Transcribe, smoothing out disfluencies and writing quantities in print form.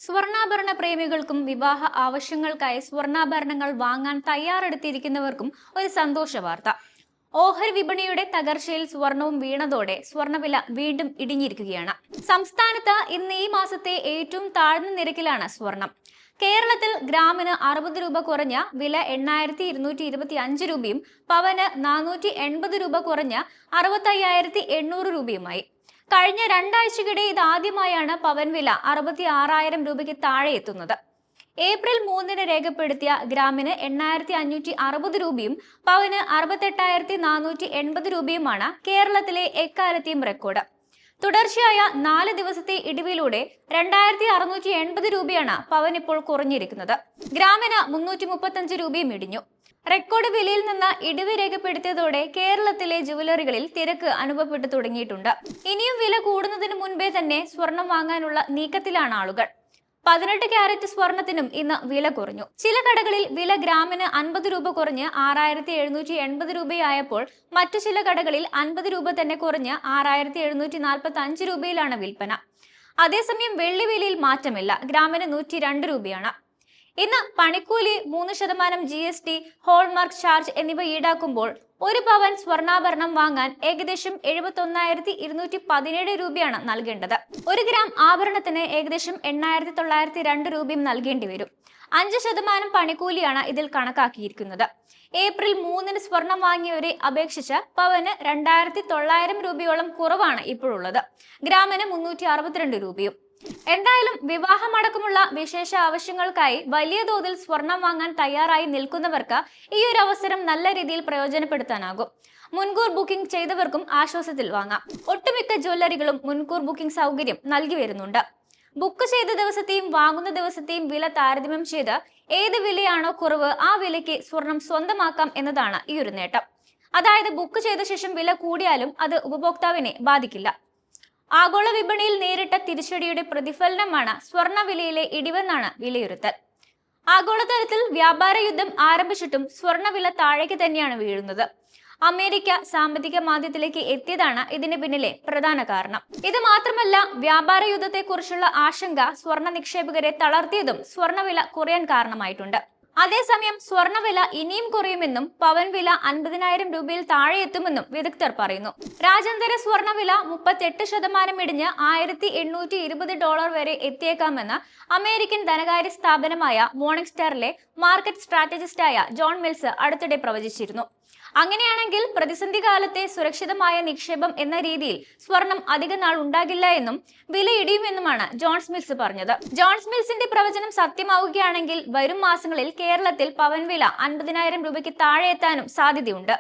സ്വർണ്ണാഭരണ പ്രേമികൾക്കും വിവാഹ ആവശ്യങ്ങൾക്കായി സ്വർണ്ണാഭരണങ്ങൾ വാങ്ങാൻ തയ്യാറെടുത്തിരിക്കുന്നവർക്കും ഒരു സന്തോഷ വാർത്ത. ഓഹരി വിപണിയുടെ തകർച്ചയിൽ സ്വർണവും വീണതോടെ സ്വർണ്ണവില വീണ്ടും ഇടിഞ്ഞിരിക്കുകയാണ്. സംസ്ഥാനത്ത് ഇന്ന് ഈ മാസത്തെ ഏറ്റവും താഴ്ന്ന നിരക്കിലാണ് സ്വർണം. കേരളത്തിൽ ഗ്രാമിന് 60 രൂപ കുറഞ്ഞ വില 8,225 രൂപയും പവന് 480 രൂപ കുറഞ്ഞ 65,800 രൂപയുമായി. കഴിഞ്ഞ രണ്ടാഴ്ചക്കിടെ ഇതാദ്യമായാണ് പവൻ വില 66,000 രൂപയ്ക്ക് താഴെ എത്തുന്നത്. ഏപ്രിൽ 3-ന് രേഖപ്പെടുത്തിയ ഗ്രാമിന് 8,560 രൂപയും പവന് 68,480 രൂപയുമാണ് കേരളത്തിലെ എക്കാലത്തെയും റെക്കോർഡ്. തുടർച്ചയായ 4 ദിവസത്തെ ഇടിവിലൂടെ 2,680 രൂപയാണ് പവൻ ഇപ്പോൾ കുറഞ്ഞിരിക്കുന്നത്. ഗ്രാമിന് 335 രൂപയും ഇടിഞ്ഞു. റെക്കോർഡ് വിലയിൽ നിന്ന് ഇടിവ് രേഖപ്പെടുത്തിയതോടെ കേരളത്തിലെ ജുവലറികളിൽ തിരക്ക് അനുഭവപ്പെട്ടു തുടങ്ങിയിട്ടുണ്ട്. ഇനിയും വില കൂടുന്നതിന് മുൻപേ തന്നെ സ്വർണം വാങ്ങാനുള്ള നീക്കത്തിലാണ് ആളുകൾ. 18 ക്യാരറ്റ് സ്വർണത്തിനും ഇന്ന് വില കുറഞ്ഞു. ചില കടകളിൽ വില ഗ്രാമിന് 50 രൂപ കുറഞ്ഞ് 6,780 രൂപയായപ്പോൾ മറ്റു ചില കടകളിൽ 50 രൂപ തന്നെ കുറഞ്ഞ് 6,745 രൂപയിലാണ് വിൽപ്പന. അതേസമയം വെള്ളി വിലയിൽ മാറ്റമില്ല, ഗ്രാമിന് 102 രൂപയാണ്. ഇന്ന് പണിക്കൂലി 3% GST, ഹോൾമാർക്ക് ചാർജ് എന്നിവ ഈടാക്കുമ്പോൾ ഒരു പവൻ സ്വർണ്ണാഭരണം വാങ്ങാൻ ഏകദേശം 71,217 രൂപയാണ് നൽകേണ്ടത്. 1 ഗ്രാം ആഭരണത്തിന് ഏകദേശം 8,902 രൂപയും നൽകേണ്ടി വരും. 5% പണിക്കൂലിയാണ് ഇതിൽ കണക്കാക്കിയിരിക്കുന്നത്. ഏപ്രിൽ 3-ന് സ്വർണം വാങ്ങിയവരെ അപേക്ഷിച്ച് പവന് 2,900 രൂപയോളം കുറവാണ് ഇപ്പോഴുള്ളത്. ഗ്രാമിന് 362 രൂപയും. എന്തായാലും വിവാഹമടക്കമുള്ള വിശേഷ ആവശ്യങ്ങൾക്കായി വലിയ തോതിൽ സ്വർണം വാങ്ങാൻ തയ്യാറായി നിൽക്കുന്നവർക്ക് ഈ ഒരു അവസരം നല്ല രീതിയിൽ പ്രയോജനപ്പെടുത്താനാകും. മുൻകൂർ ബുക്കിംഗ് ചെയ്തവർക്കും ആശ്വാസത്തിൽ വാങ്ങാം. ഒട്ടുമിക്ക ജ്വല്ലറികളും മുൻകൂർ ബുക്കിംഗ് സൗകര്യം നൽകി വരുന്നുണ്ട്. ബുക്ക് ചെയ്ത ദിവസത്തെയും വാങ്ങുന്ന ദിവസത്തെയും വില താരതമ്യം ചെയ്ത് ഏത് വിലയാണോ കുറവ് ആ വിലയ്ക്ക് സ്വർണം സ്വന്തമാക്കാം എന്നതാണ് ഈ ഒരു നേട്ടം. അതായത് ബുക്ക് ചെയ്ത ശേഷം വില കൂടിയാലും അത് ഉപഭോക്താവിനെ ബാധിക്കില്ല. ആഗോള വിപണിയിൽ നേരിട്ട തിരിച്ചടിയുടെ പ്രതിഫലനമാണ് സ്വർണ്ണ വിലയിലെ ഇടിവെന്നാണ് വിലയിരുത്തൽ. ആഗോളതലത്തിൽ വ്യാപാര യുദ്ധം ആരംഭിച്ചിട്ടും സ്വർണ്ണവില താഴേക്ക് തന്നെയാണ് വീഴുന്നത്. അമേരിക്ക സാമ്പത്തിക മാന്ദ്യത്തിലേക്ക് എത്തിയതാണ് ഇതിന് പിന്നിലെ പ്രധാന കാരണം. ഇത് മാത്രമല്ല, വ്യാപാര യുദ്ധത്തെക്കുറിച്ചുള്ള ആശങ്ക സ്വർണ്ണ നിക്ഷേപകരെ തളർത്തിയതും സ്വർണ്ണവില കുറയാൻ കാരണമായിട്ടുണ്ട്. അതേസമയം സ്വർണ്ണവില ഇനിയും കുറയുമെന്നും പവൻ വില 50,000 രൂപയിൽ താഴെ എത്തുമെന്നും വിദഗ്ധർ പറയുന്നു. രാജ്യാന്തര സ്വർണ്ണവില 38% ഇടിഞ്ഞ് $1,820 വരെ എത്തിയേക്കാമെന്ന് അമേരിക്കൻ ധനകാര്യ സ്ഥാപനമായ മോർണിംഗ് സ്റ്റാറിലെ മാർക്കറ്റ് സ്ട്രാറ്റജിസ്റ്റായ ജോൺ മിൽസ് അടുത്തിടെ പ്രവചിച്ചിരുന്നു. അങ്ങനെയാണെങ്കിൽ പ്രതിസന്ധി കാലത്തെ സുരക്ഷിതമായ നിക്ഷേപം എന്ന രീതിയിൽ സ്വർണം അധിക നാൾ ഉണ്ടാകില്ല എന്നും വില ഇടിയുമെന്നുമാണ് ജോൺ മിൽസ് പറഞ്ഞത്. ജോൺ മിൽസിന്റെ പ്രവചനം സത്യമാവുകയാണെങ്കിൽ വരും മാസങ്ങളിൽ കേരളത്തിൽ പവൻ വില 50,000 രൂപയ്ക്ക് താഴെ എത്താനും സാധ്യതയുണ്ട്.